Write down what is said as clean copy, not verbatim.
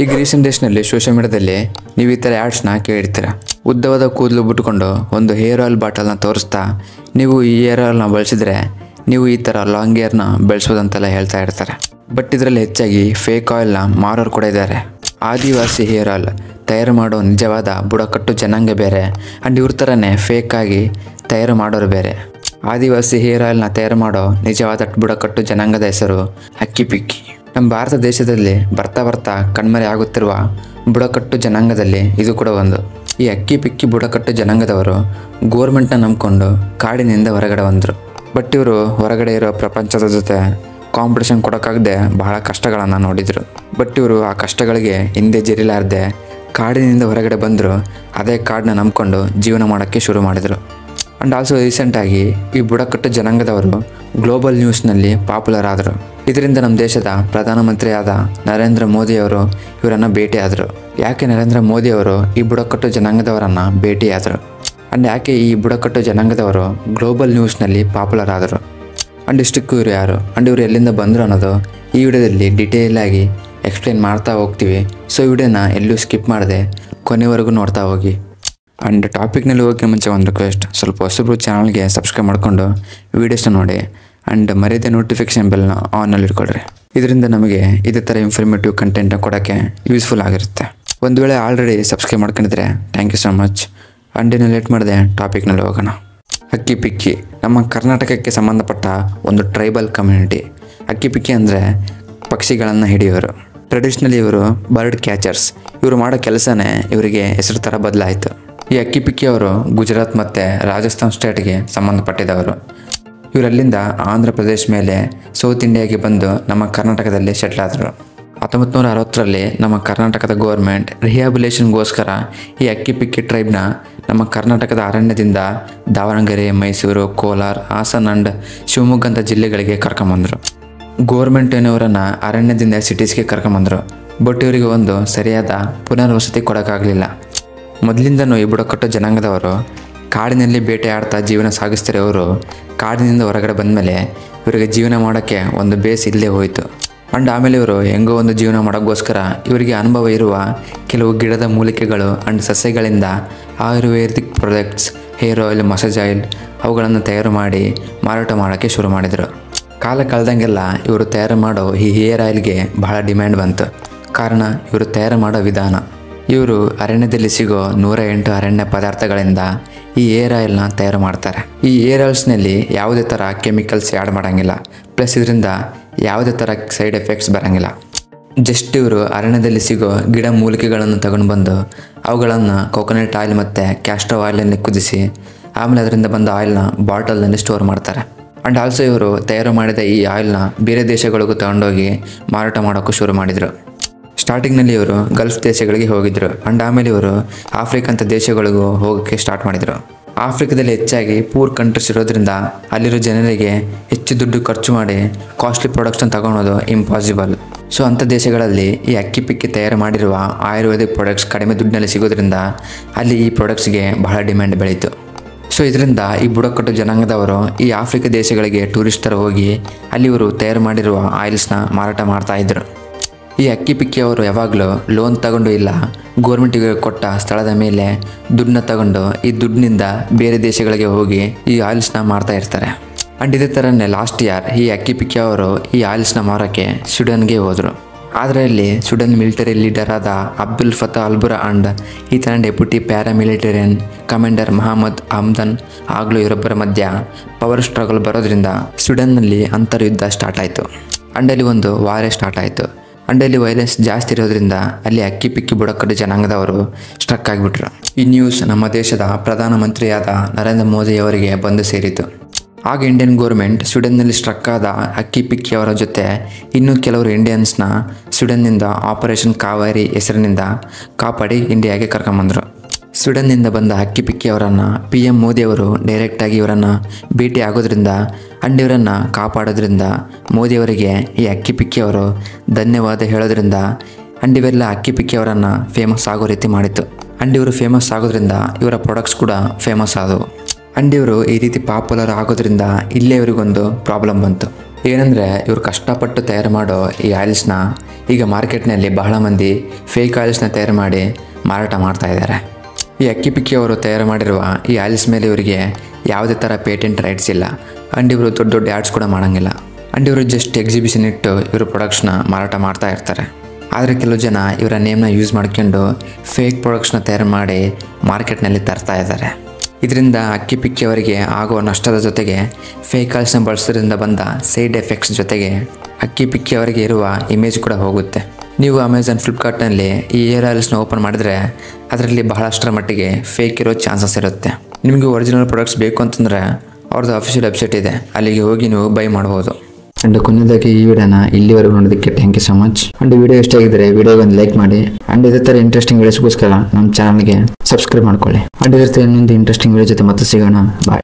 ಈಗ recent ಡೇಸ್ನಲ್ಲಿ social ಮೀಡಿಯಾದಲ್ಲಿ ನೀವು ಈ ಥರ ಆ್ಯಡ್ಸ್ನ ಕೇಳಿರ್ತೀರ. ಉದ್ದವಾದ ಕೂದಲು ಬಿಟ್ಟುಕೊಂಡು ಒಂದು ಹೇರ್ ಆಯಿಲ್ ಬಾಟಲ್ನ ತೋರಿಸ್ತಾ ನೀವು ಈ ಹೇರ್ ಆಯಿಲ್ನ ಬಳಸಿದರೆ ನೀವು ಈ ಥರ ಲಾಂಗ್ ಹೇರ್ನ ಬೆಳೆಸೋದಂತೆಲ್ಲ ಹೇಳ್ತಾ ಇರ್ತಾರೆ. ಬಟ್ ಇದರಲ್ಲಿ ಹೆಚ್ಚಾಗಿ ಫೇಕ್ ಆಯಿಲ್ನ ಮಾರೋರು ಕೂಡ ಇದ್ದಾರೆ. ಆದಿವಾಸಿ ಹೇರ್ ಆಯಿಲ್ ತಯಾರು ಮಾಡೋ ನಿಜವಾದ ಬುಡಕಟ್ಟು ಜನಾಂಗ ಬೇರೆ ಆ್ಯಂಡ್ ಇವ್ರ ಥರನೇ ಫೇಕಾಗಿ ತಯಾರು ಮಾಡೋರು ಬೇರೆ. ಆದಿವಾಸಿ ಹೇರ್ ಆಯಿಲ್ನ ತಯಾರು ಮಾಡೋ ನಿಜವಾದ ಬುಡಕಟ್ಟು ಜನಾಂಗದ ಹೆಸರು ಅಕ್ಕಿ ಪಿಕ್ಕಿ. ನಮ್ಮ ಭಾರತ ದೇಶದಲ್ಲಿ ಬರ್ತಾ ಬರ್ತಾ ಕಣ್ಮರೆ ಆಗುತ್ತಿರುವ ಬುಡಕಟ್ಟು ಜನಾಂಗದಲ್ಲಿ ಇದು ಕೂಡ ಒಂದು. ಈ ಅಕ್ಕಿ ಪಿಕ್ಕಿ ಬುಡಕಟ್ಟು ಜನಾಂಗದವರು ಗೋರ್ಮೆಂಟ್ನ ನಂಬಿಕೊಂಡು ಕಾಡಿನಿಂದ ಹೊರಗಡೆ ಬಂದರು. ಬಟ್ ಇವರು ಹೊರಗಡೆ ಇರೋ ಪ್ರಪಂಚದ ಜೊತೆ ಕಾಂಪಿಟೇಷನ್ ಕೊಡೋಕ್ಕಾಗದೆ ಬಹಳ ಕಷ್ಟಗಳನ್ನು ನೋಡಿದರು. ಬಟ್ ಇವರು ಆ ಕಷ್ಟಗಳಿಗೆ ಹಿಂದೆ ಜರಿಲಾರದೆ ಕಾಡಿನಿಂದ ಹೊರಗಡೆ ಬಂದರು. ಅದೇ ಕಾಡನ್ನ ನಂಬಿಕೊಂಡು ಜೀವನ ಮಾಡೋಕ್ಕೆ ಶುರು ಮಾಡಿದರು. ಆ್ಯಂಡ್ ಆಲ್ಸೋ ರೀಸೆಂಟಾಗಿ ಈ ಬುಡಕಟ್ಟು ಜನಾಂಗದವರು ಗ್ಲೋಬಲ್ ನ್ಯೂಸ್ನಲ್ಲಿ ಪಾಪ್ಯುಲರ್ ಆದರು. ಇದರಿಂದ ನಮ್ಮ ದೇಶದ ಪ್ರಧಾನಮಂತ್ರಿಯಾದ ನರೇಂದ್ರ ಮೋದಿಯವರು ಇವರನ್ನು ಭೇಟಿಯಾದರು. ಯಾಕೆ ನರೇಂದ್ರ ಮೋದಿಯವರು ಈ ಬುಡಕಟ್ಟು ಜನಾಂಗದವರನ್ನು ಭೇಟಿಯಾದರು ಆ್ಯಂಡ್ ಯಾಕೆ ಈ ಬುಡಕಟ್ಟು ಜನಾಂಗದವರು ಗ್ಲೋಬಲ್ ನ್ಯೂಸ್ನಲ್ಲಿ ಪಾಪ್ಯುಲರ್ ಆದರು ಆ್ಯಂಡ್ ಇಷ್ಟಕ್ಕೂ ಇವರು ಯಾರು ಆ್ಯಂಡ್ ಇವರು ಎಲ್ಲಿಂದ ಬಂದರು ಅನ್ನೋದು ಈ ವಿಡಿಯೋದಲ್ಲಿ ಡಿಟೇಲಾಗಿ ಎಕ್ಸ್ಪ್ಲೇನ್ ಮಾಡ್ತಾ ಹೋಗ್ತೀವಿ. ಸೊ ಈ ವಿಡಿಯೋನ ಎಲ್ಲೂ ಸ್ಕಿಪ್ ಮಾಡದೆ ಕೊನೆವರೆಗೂ ನೋಡ್ತಾ ಹೋಗಿ. ಆ್ಯಂಡ್ ಟಾಪಿಕ್ನಲ್ಲಿ ಹೋಗೋಕ್ಕೆ ಮುಂಚೆ ಒಂದು ರಿಕ್ವೆಸ್ಟ್, ಸ್ವಲ್ಪ ಹೊಸಬ್ರು ಚಾನಲ್ಗೆ ಸಬ್ಸ್ಕ್ರೈಬ್ ಮಾಡಿಕೊಂಡು ವೀಡಿಯೋಸ್ನ ನೋಡಿ ಆ್ಯಂಡ್ ಮರ್ಯಾದೆ ನೋಟಿಫಿಕೇಷನ್ ಬೆಲ್ನ ಆನಲ್ಲಿ ಇಟ್ಕೊಳ್ರಿ. ಇದರಿಂದ ನಮಗೆ ಇದೇ ಥರ ಇನ್ಫಾರ್ಮೇಟಿವ್ ಕಂಟೆಂಟ್ನ ಕೊಡೋಕ್ಕೆ ಯೂಸ್ಫುಲ್ ಆಗಿರುತ್ತೆ. ಒಂದು ವೇಳೆ ಆಲ್ರೆಡಿ ಸಬ್ಸ್ಕ್ರೈಬ್ ಮಾಡ್ಕೊಂಡಿದ್ರೆ thank you so much. And ಇನ್ನು ಲೇಟ್ ಮಾಡದೆ ಟಾಪಿಕ್ನಲ್ಲಿ ಹೋಗೋಣ. ಅಕ್ಕಿ ಪಿಕ್ಕಿ ನಮ್ಮ ಕರ್ನಾಟಕಕ್ಕೆ ಸಂಬಂಧಪಟ್ಟ ಒಂದು ಟ್ರೈಬಲ್ ಕಮ್ಯುನಿಟಿ. ಅಕ್ಕಿ ಪಿಕ್ಕಿ ಅಂದರೆ ಪಕ್ಷಿಗಳನ್ನು ಹಿಡಿಯೋರು. ಟ್ರೆಡಿಷ್ನಲಿ ಇವರು ಬರ್ಡ್ ಕ್ಯಾಚರ್ಸ್. ಇವರು ಮಾಡೋ ಕೆಲಸನೇ ಇವರಿಗೆ ಹೆಸರು ಥರ ಬದಲಾಯಿತು. ಈ ಅಕ್ಕಿ ಪಿಕ್ಕಿ ಅವರು ಗುಜರಾತ್ ಮತ್ತು ರಾಜಸ್ಥಾನ್ ಸ್ಟೇಟ್ಗೆ ಸಂಬಂಧಪಟ್ಟಿದ್ದವರು. ಇವರಲ್ಲಿಂದ ಆಂಧ್ರ ಪ್ರದೇಶ್ ಮೇಲೆ ಸೌತ್ ಇಂಡಿಯಾಗೆ ಬಂದು ನಮ್ಮ ಕರ್ನಾಟಕದಲ್ಲಿ ಸೆಟ್ಲ್ ಆದರು. 1960ರಲ್ಲಿ ನಮ್ಮ ಕರ್ನಾಟಕದ ಗೌರ್ಮೆಂಟ್ ರಿಹ್ಯಾಬಿಲೇಷನ್ಗೋಸ್ಕರ ಈ ಅಕ್ಕಿ ಪಿಕ್ಕಿ ಟ್ರೈಬ್ನ ನಮ್ಮ ಕರ್ನಾಟಕದ ಅರಣ್ಯದಿಂದ ದಾವಣಗೆರೆ, ಮೈಸೂರು, ಕೋಲಾರ, ಹಾಸನ ಆ್ಯಂಡ್ ಶಿವಮೊಗ್ಗ ಅಂತ ಜಿಲ್ಲೆಗಳಿಗೆ ಕರ್ಕೊಂಬಂದರು. ಗೋರ್ಮೆಂಟ್ ಏನವರನ್ನು ಅರಣ್ಯದಿಂದ ಸಿಟೀಸ್ಗೆ ಕರ್ಕೊಂಬಂದರು. ಬಟ್ ಇವರಿಗೆ ಒಂದು ಸರಿಯಾದ ಪುನರ್ವಸತಿ ಕೊಡೋಕ್ಕಾಗಲಿಲ್ಲ. ಮೊದಲಿಂದನೂ ಈ ಬುಡಕಟ್ಟು ಜನಾಂಗದವರು ಕಾಡಿನಲ್ಲಿ ಬೇಟೆಯಾಡ್ತಾ ಜೀವನ ಸಾಗಿಸ್ತಿರೋರು ಕಾಡಿನಿಂದ ಹೊರಗಡೆ ಬಂದಮೇಲೆ ಇವರಿಗೆ ಜೀವನ ಮಾಡೋಕ್ಕೆ ಒಂದು ಬೇಸ್ ಇಲ್ಲೇ ಹೋಯಿತು. ಆ್ಯಂಡ್ ಆಮೇಲೆ ಇವರು ಹೆಂಗೋ ಒಂದು ಜೀವನ ಮಾಡೋಕ್ಕೋಸ್ಕರ ಇವರಿಗೆ ಅನುಭವ ಇರುವ ಕೆಲವು ಗಿಡದ ಮೂಲಿಕೆಗಳು ಆ್ಯಂಡ್ ಸಸ್ಯಗಳಿಂದ Ayurvedic products, hair oil, massage oil ಅವುಗಳನ್ನು ತಯಾರು ಮಾಡಿ ಮಾರಾಟ ಮಾಡೋಕ್ಕೆ ಶುರು ಮಾಡಿದರು. ಕಾಲ ಕಳೆದಂಗೆಲ್ಲ ಇವರು ತಯಾರು ಮಾಡೋ ಈ ಹೇರ್ ಆಯಿಲ್ಗೆ ಬಹಳ ಡಿಮ್ಯಾಂಡ್ ಬಂತು. ಕಾರಣ ಇವರು ತಯಾರು ಮಾಡೋ ವಿಧಾನ. ಇವರು ಅರಣ್ಯದಲ್ಲಿ ಸಿಗೋ 108 ಅರಣ್ಯ ಪದಾರ್ಥಗಳಿಂದ ಈ ಹೇರ್ ಆಯಿಲ್ನ ತಯಾರು ಮಾಡ್ತಾರೆ. ಈ ಹೇರ್ ಆಯಿಲ್ಸ್ನಲ್ಲಿ ಯಾವುದೇ ಥರ ಕೆಮಿಕಲ್ಸ್ ಆ್ಯಡ್ ಮಾಡೋಂಗಿಲ್ಲ. ಪ್ಲಸ್ ಇದರಿಂದ ಯಾವುದೇ ಥರ ಸೈಡ್ ಎಫೆಕ್ಟ್ಸ್ ಬರೋಂಗಿಲ್ಲ. ಜಸ್ಟ್ ಇವರು ಅರಣ್ಯದಲ್ಲಿ ಸಿಗೋ ಗಿಡ ಮೂಲಿಕೆಗಳನ್ನು ತಗೊಂಡು ಬಂದು ಅವುಗಳನ್ನು ಕೊಕೊನಟ್ ಆಯಿಲ್ ಮತ್ತು ಕ್ಯಾಸ್ಟರ್ ಆಯಿಲಲ್ಲಿ ಕುದಿಸಿ ಆಮೇಲೆ ಅದರಿಂದ ಬಂದ ಆಯಿಲ್ನ ಬಾಟಲ್ನಲ್ಲಿ ಸ್ಟೋರ್ ಮಾಡ್ತಾರೆ. ಆ್ಯಂಡ್ ಆಲ್ಸೋ ಇವರು ತಯಾರು ಮಾಡಿದ ಈ ಆಯಿಲ್ನ ಬೇರೆ ದೇಶಗಳಿಗೂ ತಗೊಂಡೋಗಿ ಮಾರಾಟ ಮಾಡೋಕ್ಕೂ ಶುರು ಮಾಡಿದರು. ಸ್ಟಾರ್ಟಿಂಗ್ನಲ್ಲಿ ಇವರು ಗಲ್ಫ್ ದೇಶಗಳಿಗೆ ಹೋಗಿದ್ದರು. ಆ್ಯಂಡ್ ಆಮೇಲೆ ಇವರು ಆಫ್ರಿಕಂಥ ದೇಶಗಳಿಗೂ ಹೋಗೋಕ್ಕೆ ಸ್ಟಾರ್ಟ್ ಮಾಡಿದರು. ಆಫ್ರಿಕಾದಲ್ಲಿ ಹೆಚ್ಚಾಗಿ ಪೂರ್ ಕಂಟ್ರೀಸ್ ಇರೋದ್ರಿಂದ ಅಲ್ಲಿರೋ ಜನರಿಗೆ ಹೆಚ್ಚು ದುಡ್ಡು ಖರ್ಚು ಮಾಡಿ ಕಾಸ್ಟ್ಲಿ ಪ್ರಾಡಕ್ಟ್ಸ್ನ ತಗೊಳೋದು ಇಂಪಾಸಿಬಲ್. ಸೊ ಅಂಥ ದೇಶಗಳಲ್ಲಿ ಈ ಅಕ್ಕಿ ಪಿಕ್ಕಿ ತಯಾರು ಮಾಡಿರುವ ಆಯುರ್ವೇದಿಕ್ ಪ್ರಾಡಕ್ಟ್ಸ್ ಕಡಿಮೆ ದುಡ್ಡಿನಲ್ಲಿ ಸಿಗೋದ್ರಿಂದ ಅಲ್ಲಿ ಈ ಪ್ರಾಡಕ್ಟ್ಸ್ಗೆ ಬಹಳ ಡಿಮ್ಯಾಂಡ್ ಬೆಳೀತು. ಸೊ ಇದರಿಂದ ಈ ಬುಡಕಟ್ಟು ಜನಾಂಗದವರು ಈ ಆಫ್ರಿಕಾ ದೇಶಗಳಿಗೆ ಟೂರಿಸ್ಟರು ಹೋಗಿ ಅಲ್ಲಿ ಇವರು ತಯಾರು ಮಾಡಿರುವ ಆಯಿಲ್ಸ್ನ ಮಾರಾಟ ಮಾಡ್ತಾಯಿದ್ರು. ಈ ಅಕ್ಕಿ ಪಿಕ್ಕಿ ಅವರು ಯಾವಾಗಲೂ ಲೋನ್ ತಗೊಂಡು ಇಲ್ಲ ಗೋರ್ಮೆಂಟಿಗೆ ಕೊಟ್ಟ ಸ್ಥಳದ ಮೇಲೆ ದುಡ್ಡನ್ನ ತಗೊಂಡು ಈ ದುಡ್ಡಿನಿಂದ ಬೇರೆ ದೇಶಗಳಿಗೆ ಹೋಗಿ ಈ ಆಯಿಲ್ಸ್ನ ಮಾರ್ತಾ ಇರ್ತಾರೆ. ಆ್ಯಂಡ್ ಇದೇ ಥರನೇ ಲಾಸ್ಟ್ ಇಯರ್ ಈ ಅಕ್ಕಿ ಪಿಕ್ಕಿ ಅವರು ಈ ಆಯಿಲ್ಸ್ನ ಮಾರೋಕ್ಕೆ ಸ್ವೀಡನ್ಗೆ ಹೋದರು. ಆದರೆ ಇಲ್ಲಿ ಸ್ವೀಡನ್ ಮಿಲಿಟರಿ ಲೀಡರ್ ಆದ ಅಬ್ದುಲ್ ಫತಾ ಅಲ್-ಬುರಾ ಆ್ಯಂಡ್ ಈತನ ಡೆಪ್ಯೂಟಿ ಪ್ಯಾರಾಮಿಲಿಟರಿಯನ್ ಕಮಾಂಡರ್ ಮಹಮ್ಮದ್ ಹಮ್ದನ್ ಆಗಲೂ ಇವರೊಬ್ಬರ ಮಧ್ಯ ಪವರ್ ಸ್ಟ್ರಗಲ್ ಬರೋದ್ರಿಂದ ಸ್ವೀಡನ್ನಲ್ಲಿ ಅಂತರ್ಯುದ್ಧ ಸ್ಟಾರ್ಟ್ ಆಯಿತು. ಆ್ಯಂಡ್ ಅಲ್ಲಿ ಒಂದು ವಾರೇ ಸ್ಟಾರ್ಟ್ ಆಯಿತು. ಆ್ಯಂಡ್ ಅಲ್ಲಿ ವೈಲೆನ್ಸ್ ಜಾಸ್ತಿ ಇರೋದ್ರಿಂದ ಅಲ್ಲಿ ಅಕ್ಕಿ ಪಿಕ್ಕಿ ಬುಡಕಟ್ಟು ಜನಾಂಗದವರು ಸ್ಟ್ರಕ್ ಆಗಿಬಿಟ್ರು. ಈ ನ್ಯೂಸ್ ನಮ್ಮ ದೇಶದ ಪ್ರಧಾನಮಂತ್ರಿಯಾದ ನರೇಂದ್ರ ಮೋದಿಯವರಿಗೆ ಬಂದು ಸೇರಿತು. ಆಗ ಇಂಡಿಯನ್ ಗೌರ್ಮೆಂಟ್ ಸ್ವೀಡನ್ನಲ್ಲಿ ಸ್ಟ್ರಕ್ ಆದ ಅಕ್ಕಿ ಪಿಕ್ಕಿ ಅವರ ಜೊತೆ ಇನ್ನೂ ಕೆಲವರು ಇಂಡಿಯನ್ಸ್ನ ಸ್ವೀಡನ್ನಿಂದ ಆಪರೇಷನ್ ಕಾವೇರಿ ಹೆಸರಿನಿಂದ ಕಾಪಾಡಿ ಇಂಡಿಯಾಗೆ ಕರ್ಕೊಂಬಂದರು. ಸ್ವೀಡನ್ನಿಂದ ಬಂದ ಅಕ್ಕಿ ಪಿಕ್ಕಿ ಅವರನ್ನು PM ಮೋದಿಯವರು ಡೈರೆಕ್ಟಾಗಿ ಇವರನ್ನು ಭೇಟಿ ಆಗೋದ್ರಿಂದ ಆ್ಯಂಡ್ ಇವರನ್ನು ಕಾಪಾಡೋದ್ರಿಂದ ಮೋದಿಯವರಿಗೆ ಈ ಅಕ್ಕಿ ಪಿಕ್ಕಿ ಅವರು ಧನ್ಯವಾದ ಹೇಳೋದ್ರಿಂದ ಆ್ಯಂಡ್ ಇವೆಲ್ಲ ಅಕ್ಕಿ ಪಿಕ್ಕಿ ಅವರನ್ನು ಫೇಮಸ್ ಆಗೋ ರೀತಿ ಮಾಡಿತ್ತು. ಆ್ಯಂಡ್ ಇವರು ಫೇಮಸ್ ಆಗೋದ್ರಿಂದ ಇವರ ಪ್ರಾಡಕ್ಟ್ಸ್ ಕೂಡ ಫೇಮಸ್ ಆದವು. ಆ್ಯಂಡ್ ಇವರು ಈ ರೀತಿ ಪಾಪ್ಯುಲರ್ ಆಗೋದ್ರಿಂದ ಇಲ್ಲೇ ಇವರಿಗೊಂದು ಪ್ರಾಬ್ಲಮ್ ಬಂತು. ಏನಂದರೆ ಇವರು ಕಷ್ಟಪಟ್ಟು ತಯಾರು ಮಾಡೋ ಈ ಆಯಿಲ್ಸ್ನ ಈಗ ಮಾರ್ಕೆಟ್ನಲ್ಲಿ ಬಹಳ ಮಂದಿ ಫೇಕ್ ಆಯಿಲ್ಸ್ನ ತಯಾರು ಮಾಡಿ ಮಾರಾಟ ಮಾಡ್ತಾ ಇದ್ದಾರೆ. ಈ ಅಕ್ಕಿ ಪಿಕ್ಕಿ ಅವರು ತಯಾರು ಮಾಡಿರುವ ಈ ಆಯಿಲ್ಸ್ ಮೇಲೆ ಇವರಿಗೆ ಯಾವುದೇ ಥರ ಪೇಟೆಂಟ್ ರೈಟ್ಸ್ ಇಲ್ಲ. ಆ್ಯಂಡ್ ಇವರು ದೊಡ್ಡ ದೊಡ್ಡ ಆ್ಯಡ್ಸ್ ಕೂಡ ಮಾಡೋಂಗಿಲ್ಲ. ಆ್ಯಂಡ್ ಇವರು ಜಸ್ಟ್ ಎಕ್ಸಿಬಿಷನ್ ಇಟ್ಟು ಇವರು ಪ್ರಾಡಕ್ಟ್ಸ್ನ ಮಾರಾಟ ಮಾಡ್ತಾ ಇರ್ತಾರೆ. ಆದರೆ ಕೆಲವು ಜನ ಇವರ ನೇಮ್ನ ಯೂಸ್ ಮಾಡ್ಕೊಂಡು ಫೇಕ್ ಪ್ರಾಡಕ್ಟ್ಸ್ನ ತಯಾರು ಮಾಡಿ ಮಾರ್ಕೆಟ್ನಲ್ಲಿ ತರ್ತಾ ಇದ್ದಾರೆ. ಇದರಿಂದ ಅಕ್ಕಿ ಪಿಕ್ಕಿ ಅವರಿಗೆ ಆಗೋ ನಷ್ಟದ ಜೊತೆಗೆ ಫೇಕ್ ಆಯಿಲ್ಸ್ನ ಬಳಸೋದ್ರಿಂದ ಬಂದ ಸೈಡ್ ಎಫೆಕ್ಟ್ಸ್ ಜೊತೆಗೆ ಅಕ್ಕಿ ಪಿಕ್ಕಿ ಅವರಿಗೆ ಇರುವ ಇಮೇಜ್ ಕೂಡ ಹೋಗುತ್ತೆ. ನೀವು ಅಮೆಝಾನ್ ಫ್ಲಿಪ್ಕಾರ್ಟ್ನಲ್ಲಿ ಈ ಏರ್ ಆಯಿಲ್ಸ್ನ ಓಪನ್ ಮಾಡಿದರೆ ಅದರಲ್ಲಿ ಬಹಳಷ್ಟರ ಮಟ್ಟಿಗೆ ಫೇಕ್ ಇರೋ ಚಾನ್ಸಸ್ ಇರುತ್ತೆ. ನಿಮಗೆ ಒರಿಜಿನಲ್ ಪ್ರಾಡಕ್ಟ್ಸ್ ಬೇಕು ಅಂತಂದರೆ ಅವ್ರದ್ದು ಅಫಿಷಿಯಲ್ ವೆಬ್ಸೈಟ್ ಇದೆ, ಅಲ್ಲಿಗೆ ಹೋಗಿ ನೀವು ಬೈ ಮಾಡ್ಬೋದು. ಆ್ಯಂಡ್ ಕೊನೆಯದಾಗಿ ಈ ವಿಡಿಯೋನ ಇಲ್ಲಿವರೆಗೂ ನೋಡೋದಕ್ಕೆ thank you so much. And video ಇಷ್ಟ ಆಗಿದ್ದರೆ ವಿಡಿಯೋಗೆ ಒಂದು ಲೈಕ್ ಮಾಡಿ. ಆ್ಯಂಡ್ ಇದೇ ಥರ ಇಂಟ್ರೆಸ್ಟಿಂಗ್ ವಿಡಿಯೋಸ್ಗೋಸ್ಕರ ನಮ್ಮ ಚಾನಲ್ಗೆ ಸಬ್ಸ್ಕ್ರೈಬ್ ಮಾಡ್ಕೊಳ್ಳಿ. ಆ್ಯಂಡ್ ಇದೇ ಥರ ಇನ್ನೊಂದು ಇಂಟ್ರೆಸ್ಟಿಂಗ್ ವಿಡಿಯೋ ಜೊತೆ ಮತ್ತೆ ಸಿಗೋಣ. ಬಾಯ್.